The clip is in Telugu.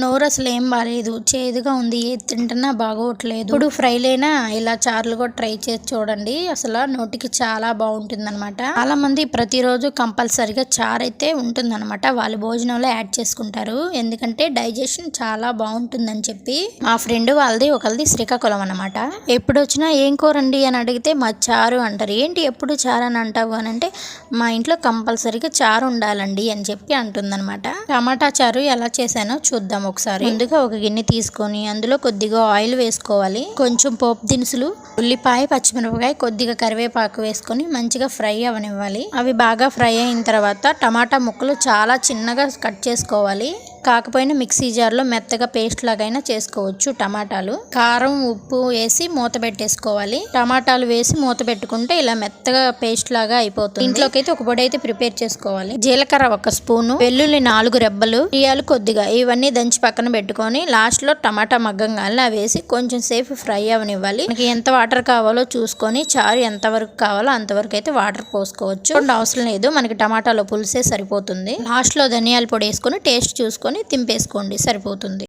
నోరు అసలు ఏం బాలేదు, చేదుగా ఉంది, ఏది తింటున్నా బాగోట్లేదు. ఇప్పుడు ఫ్రైలైనా ఇలా చారులు కూడా ట్రై చేసి చూడండి, అసలు నోటికి చాలా బాగుంటుంది అనమాట. చాలా మంది ప్రతిరోజు కంపల్సరిగా చారు అయితే ఉంటుందన్నమాట, వాళ్ళ భోజనంలో యాడ్ చేసుకుంటారు. ఎందుకంటే డైజెషన్ చాలా బాగుంటుందని చెప్పి. మా ఫ్రెండ్ వాళ్ళది ఒకరిది శ్రీకాకుళం అనమాట. ఎప్పుడు వచ్చినా ఏం కూరండి అని అడిగితే మా చారు అంటారు. ఏంటి ఎప్పుడు చారు అని అంటావు అని అంటే, మా ఇంట్లో కంపల్సరిగా చారు ఉండాలండి అని చెప్పి అంటుందన్నమాట. టమాటా చారు ఎలా చేశానో చూద్దాం ఒకసారి. ముందుగా ఒక గిన్నె తీసుకొని అందులో కొద్దిగా ఆయిల్ వేసుకోవాలి, కొంచెం పోపు దినుసులు, ఉల్లిపాయ, పచ్చిమిరపకాయ, కొద్దిగా కరివేపాకు వేసుకొని మంచిగా ఫ్రై అవనివ్వాలి. అవి బాగా ఫ్రై అయిన తర్వాత టమాటా ముక్కలు చాలా చిన్నగా కట్ చేసుకోవాలి. కాకపోయినా మిక్సీ జార్లో మెత్తగా పేస్ట్ లాగైనా చేసుకోవచ్చు. టమాటాలు, కారం, ఉప్పు వేసి మూత పెట్టేసుకోవాలి. టమాటాలు వేసి మూత పెట్టుకుంటే ఇలా మెత్తగా పేస్ట్ లాగా అయిపోతుంది. ఇంట్లోకైతే ఒక పొడి అయితే ప్రిపేర్ చేసుకోవాలి. జీలకర్ర 1 స్పూను, వెల్లుల్లి 4 రెబ్బలు, మిరియాలు కొద్దిగా, ఇవన్నీ దంచి పక్కన పెట్టుకొని లాస్ట్ లో టమాటా మగ్గంగానే వేసి కొంచెం సేపు ఫ్రై అవనివ్వాలి. మనకి ఎంత వాటర్ కావాలో చూసుకొని చారు ఎంత వరకు కావాలో అంతవరకు అయితే వాటర్ పోసుకోవచ్చు. అవసరం లేదు, మనకి టమాటాలో పులుసే సరిపోతుంది. లాస్ట్ లో ధనియాల పొడి వేసుకొని టేస్ట్ చూసుకొని తింపేసుకోండి, సరిపోతుంది.